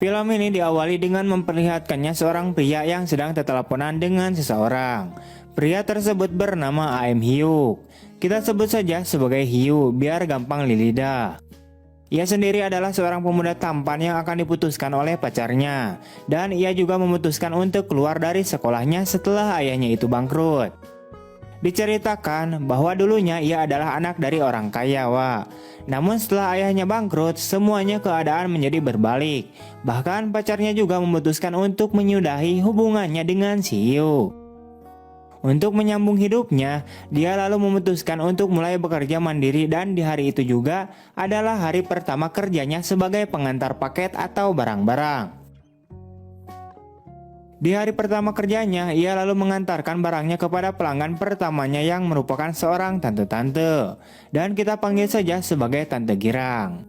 Film ini diawali dengan memperlihatkannya seorang pria yang sedang teteleponan dengan seseorang. Pria tersebut bernama AM Hyuk. Kita sebut saja sebagai Hyu biar gampang di lidah. Ia sendiri adalah seorang pemuda tampan yang akan diputuskan oleh pacarnya. Dan ia juga memutuskan untuk keluar dari sekolahnya setelah ayahnya itu bangkrut. Diceritakan bahwa dulunya ia adalah anak dari orang kaya, Wak. Namun setelah ayahnya bangkrut, semuanya keadaan menjadi berbalik. Bahkan pacarnya juga memutuskan untuk menyudahi hubungannya dengan si Hyu. Untuk menyambung hidupnya, dia lalu memutuskan untuk mulai bekerja mandiri dan di hari itu juga adalah hari pertama kerjanya sebagai pengantar paket atau barang-barang. Di hari pertama kerjanya, ia lalu mengantarkan barangnya kepada pelanggan pertamanya yang merupakan seorang tante-tante. Dan kita panggil saja sebagai Tante Girang.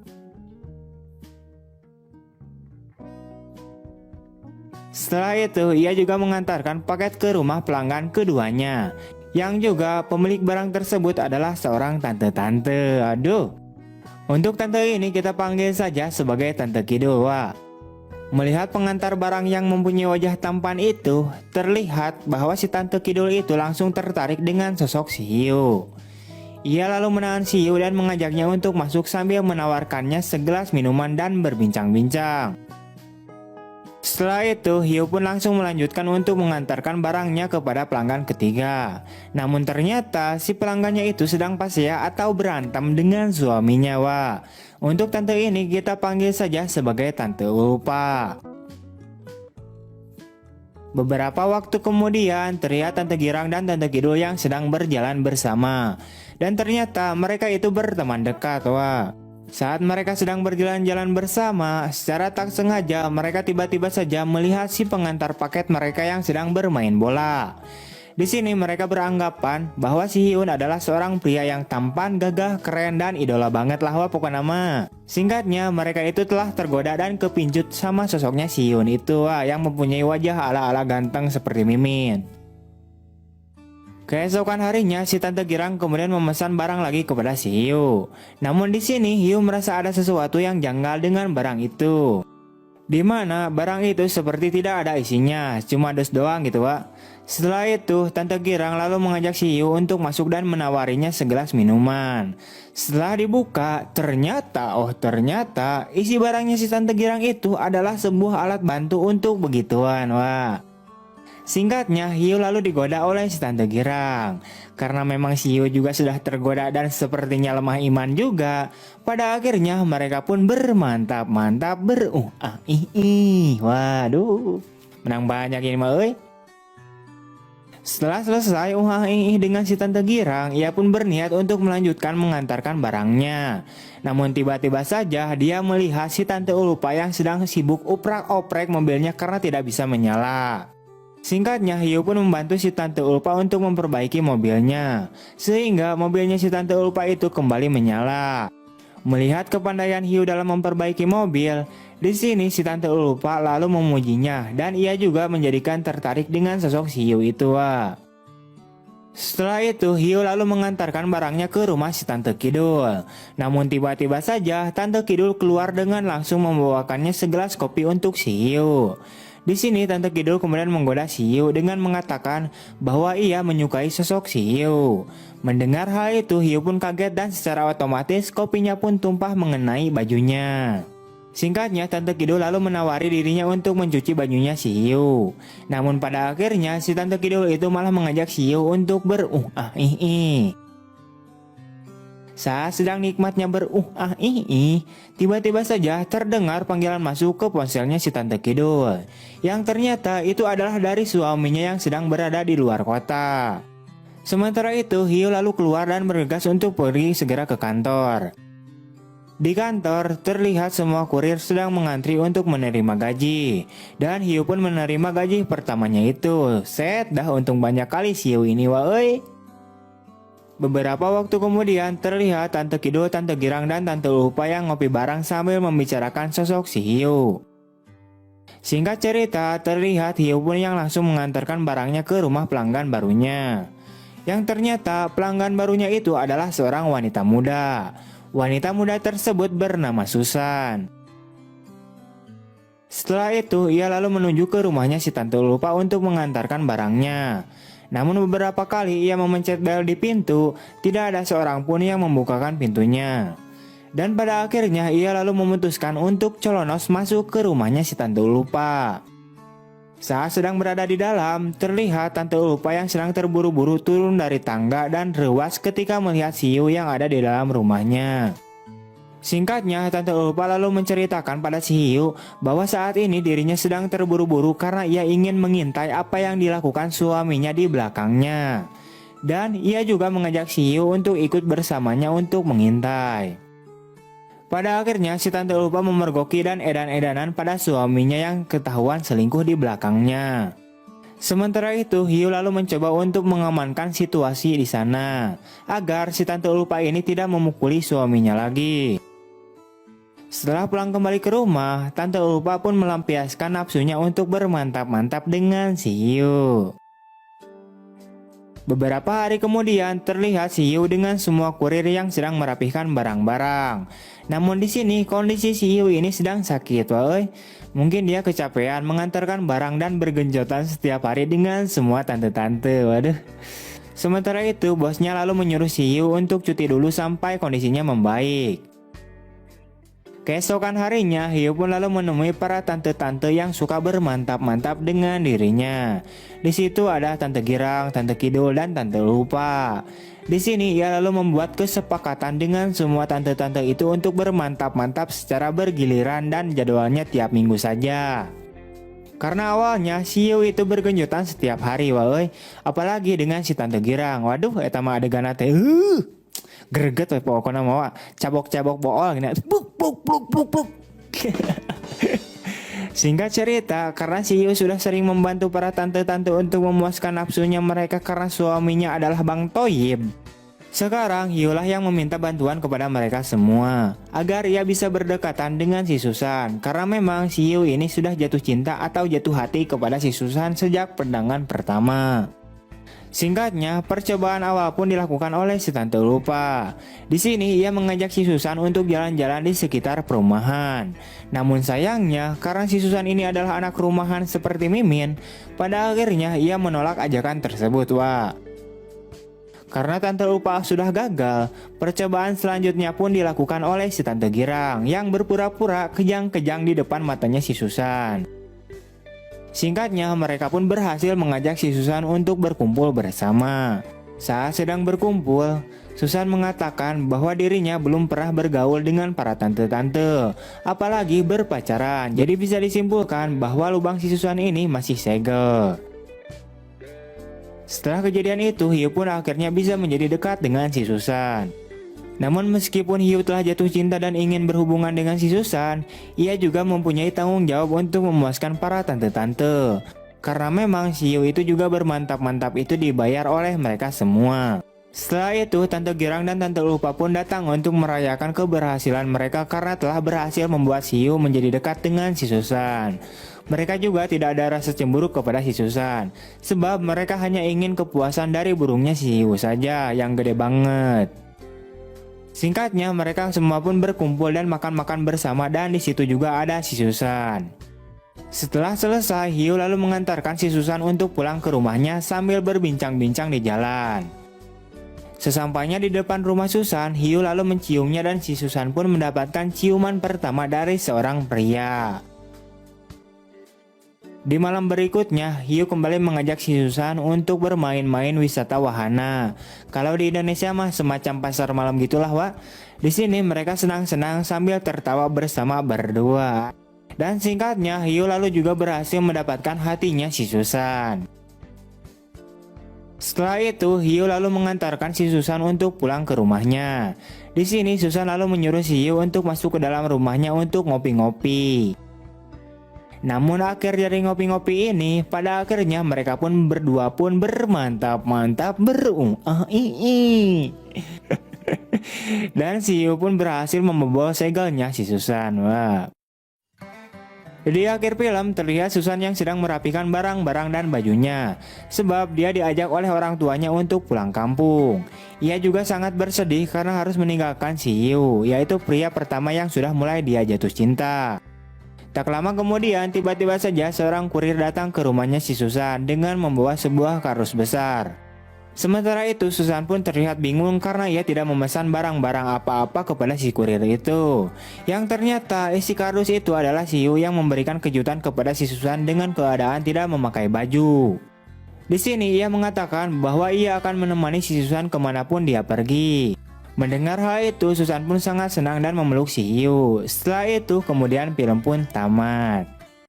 Setelah itu, ia juga mengantarkan paket ke rumah pelanggan keduanya. Yang juga pemilik barang tersebut adalah seorang tante-tante. Aduh. Untuk tante ini kita panggil saja sebagai Tante Kidul, Wak. Melihat pengantar barang yang mempunyai wajah tampan itu, terlihat bahwa si Tante Kidul itu langsung tertarik dengan sosok si Hyu. Ia lalu menahan si Hyu dan mengajaknya untuk masuk sambil menawarkannya segelas minuman dan berbincang-bincang. Setelah itu, Hyu pun langsung melanjutkan untuk mengantarkan barangnya kepada pelanggan ketiga. Namun ternyata si pelanggannya itu sedang pasya atau berantem dengan suaminya, Wak. Untuk tante ini kita panggil saja sebagai Tante Ulpa. Beberapa waktu kemudian terlihat Tante Girang dan Tante Kidul yang sedang berjalan bersama. Dan ternyata mereka itu berteman dekat, Wak. Saat mereka sedang berjalan-jalan bersama, secara tak sengaja mereka tiba-tiba saja melihat si pengantar paket mereka yang sedang bermain bola. Di sini mereka beranggapan bahwa si Hyun adalah seorang pria yang tampan, gagah, keren, dan idola banget lah, wah pokoknya nama. Singkatnya, mereka itu telah tergoda dan kepincut sama sosoknya si Hyun itu, wah, yang mempunyai wajah ala-ala ganteng seperti Mimin. Keesokan harinya, si Tante Girang kemudian memesan barang lagi kepada si Hyu. Namun di sini Hyu merasa ada sesuatu yang janggal dengan barang itu. Di mana barang itu seperti tidak ada isinya, cuma dus doang gitu, Wak. Setelah itu, Tante Girang lalu mengajak si Hyu untuk masuk dan menawarinya segelas minuman. Setelah dibuka, ternyata isi barangnya si Tante Girang itu adalah sebuah alat bantu untuk begituan, Wak. Singkatnya, Hyu lalu digoda oleh si Tante Girang. Karena memang si Hyu juga sudah tergoda dan sepertinya lemah iman juga. Pada akhirnya mereka pun bermantap-mantap Waduh, menang banyak ini mah euy. Setelah selesai dengan si Tante Girang, ia pun berniat untuk melanjutkan mengantarkan barangnya. Namun tiba-tiba saja dia melihat si Tante Ulpa yang sedang sibuk uprak-oprek mobilnya karena tidak bisa menyala. Singkatnya, Hyu pun membantu si Tante Ulpa untuk memperbaiki mobilnya, sehingga mobilnya si Tante Ulpa itu kembali menyala. Melihat kepandaian Hyu dalam memperbaiki mobil, di sini si Tante Ulpa lalu memujinya dan ia juga menjadikan tertarik dengan sosok si Hyu itu, Wak. Setelah itu, Hyu lalu mengantarkan barangnya ke rumah si Tante Kidul. Namun tiba-tiba saja Tante Kidul keluar dengan langsung membawakannya segelas kopi untuk si Hyu. Di sini Tante Kidul kemudian menggoda si Hyu dengan mengatakan bahwa ia menyukai sosok si Hyu. Mendengar hal itu, Hyu pun kaget dan secara otomatis kopinya pun tumpah mengenai bajunya. Singkatnya, Tante Kidul lalu menawari dirinya untuk mencuci bajunya si Hyu. Namun pada akhirnya si Tante Kidul itu malah mengajak si Hyu untuk Saat sedang nikmatnya tiba-tiba saja terdengar panggilan masuk ke ponselnya si Tante Kidul. Yang ternyata itu adalah dari suaminya yang sedang berada di luar kota. Sementara itu, Hyu lalu keluar dan bergegas untuk pergi segera ke kantor. Di kantor, terlihat semua kurir sedang mengantri untuk menerima gaji. Dan Hyu pun menerima gaji pertamanya itu. Set dah, untung banyak kali si Hyu ini, woi. Beberapa waktu kemudian terlihat Tante Kidul, Tante Girang, dan Tante Ulpa yang ngopi bareng sambil membicarakan sosok si Hyu. Singkat cerita, terlihat Hyu pun yang langsung mengantarkan barangnya ke rumah pelanggan barunya. Yang ternyata pelanggan barunya itu adalah seorang wanita muda. Wanita muda tersebut bernama Susan. Setelah itu, ia lalu menuju ke rumahnya si Tante Lupa untuk mengantarkan barangnya. Namun beberapa kali ia memencet bel di pintu, tidak ada seorang pun yang membukakan pintunya. Dan pada akhirnya ia lalu memutuskan untuk colonos masuk ke rumahnya si Tante Lupa. Saat sedang berada di dalam, terlihat Tante Lupa yang sedang terburu-buru turun dari tangga dan rewas ketika melihat si Hiu yang ada di dalam rumahnya. Singkatnya, Tante Lupa lalu menceritakan pada si Hiu bahwa saat ini dirinya sedang terburu-buru karena ia ingin mengintai apa yang dilakukan suaminya di belakangnya. Dan ia juga mengajak si Hiu untuk ikut bersamanya untuk mengintai. Pada akhirnya, si Tante Lupa memergoki dan edan-edanan pada suaminya yang ketahuan selingkuh di belakangnya. Sementara itu, Hiu lalu mencoba untuk mengamankan situasi di sana, agar si Tante Lupa ini tidak memukuli suaminya lagi. Setelah pulang kembali ke rumah, Tante Lupa pun melampiaskan nafsunya untuk bermantap-mantap dengan si Hiu. Beberapa hari kemudian terlihat si Hiu dengan semua kurir yang sedang merapihkan barang-barang. Namun di sini kondisi si Hiu ini sedang sakit, woy. Mungkin dia kecapean mengantarkan barang dan bergenjotan setiap hari dengan semua tante-tante. Waduh. Sementara itu bosnya lalu menyuruh si Hiu untuk cuti dulu sampai kondisinya membaik. Keesokan harinya, Hiu pun lalu menemui para tante-tante yang suka bermantap-mantap dengan dirinya. Di situ ada Tante Girang, Tante Kidul, dan Tante Lupa. Di sini ia lalu membuat kesepakatan dengan semua tante-tante itu untuk bermantap-mantap secara bergiliran dan jadwalnya tiap minggu saja. Karena awalnya si Hiu itu bergenjotan setiap hari, woy. Apalagi dengan si Tante Girang. Waduh, eta mah adegan teh. Greget we pokoknya mau cabok-cabok bool gini. Buk buk buk buk buk. Singkat cerita, karena si Hiu sudah sering membantu para tante-tante untuk memuaskan nafsunya mereka karena suaminya adalah Bang Toyib. Sekarang Hiu lah yang meminta bantuan kepada mereka semua agar ia bisa berdekatan dengan si Susan. Karena memang si Hiu ini sudah jatuh cinta atau jatuh hati kepada si Susan sejak pandangan pertama. Singkatnya, percobaan awal pun dilakukan oleh si Tante Lupa. Di sini ia mengajak si Susan untuk jalan-jalan di sekitar perumahan. Namun sayangnya, karena si Susan ini adalah anak rumahan seperti Mimin, pada akhirnya ia menolak ajakan tersebut, wah. Karena Tante Lupa sudah gagal, percobaan selanjutnya pun dilakukan oleh si Tante Girang yang berpura-pura kejang-kejang di depan matanya si Susan. Singkatnya, mereka pun berhasil mengajak si Susan untuk berkumpul bersama. Saat sedang berkumpul, Susan mengatakan bahwa dirinya belum pernah bergaul dengan para tante-tante, apalagi berpacaran. Jadi bisa disimpulkan bahwa lubang si Susan ini masih segel. Setelah kejadian itu, Hiu pun akhirnya bisa menjadi dekat dengan si Susan. Namun meskipun Hiu telah jatuh cinta dan ingin berhubungan dengan si Susan, ia juga mempunyai tanggung jawab untuk memuaskan para tante-tante. Karena memang si Hiu itu juga bermantap-mantap itu dibayar oleh mereka semua. Setelah itu, Tante Girang dan Tante Lupa pun datang untuk merayakan keberhasilan mereka karena telah berhasil membuat si Hiu menjadi dekat dengan si Susan. Mereka juga tidak ada rasa cemburu kepada si Susan, sebab mereka hanya ingin kepuasan dari burungnya si Hiu saja yang gede banget. Singkatnya, mereka semua pun berkumpul dan makan-makan bersama dan di situ juga ada si Susan. Setelah selesai, Hiu lalu mengantarkan si Susan untuk pulang ke rumahnya sambil berbincang-bincang di jalan. Sesampainya di depan rumah Susan, Hiu lalu menciumnya dan si Susan pun mendapatkan ciuman pertama dari seorang pria. Di malam berikutnya, Hiu kembali mengajak si Susan untuk bermain-main wisata wahana. Kalau di Indonesia mah semacam pasar malam gitulah, Wak. Di sini mereka senang-senang sambil tertawa bersama berdua. Dan singkatnya, Hiu lalu juga berhasil mendapatkan hatinya si Susan. Setelah itu, Hiu lalu mengantarkan si Susan untuk pulang ke rumahnya. Di sini Susan lalu menyuruh si Hiu untuk masuk ke dalam rumahnya untuk ngopi-ngopi. Namun akhir dari ngopi-ngopi ini, pada akhirnya mereka pun berdua pun bermantap-mantap Dan si Hiu pun berhasil membobol segelnya si Susan. Wah. Di akhir film terlihat Susan yang sedang merapikan barang-barang dan bajunya, sebab dia diajak oleh orang tuanya untuk pulang kampung. Ia juga sangat bersedih karena harus meninggalkan si Hiu, yaitu pria pertama yang sudah mulai dia jatuh cinta. Tak lama kemudian, tiba-tiba saja seorang kurir datang ke rumahnya si Susan dengan membawa sebuah kardus besar. Sementara itu, Susan pun terlihat bingung karena ia tidak memesan barang-barang apa-apa kepada si kurir itu. Yang ternyata isi kardus itu adalah si Yu yang memberikan kejutan kepada si Susan dengan keadaan tidak memakai baju. Di sini ia mengatakan bahwa ia akan menemani si Susan kemanapun dia pergi. Mendengar hal itu, Susan pun sangat senang dan memeluk si Yu. Setelah itu, kemudian film pun tamat.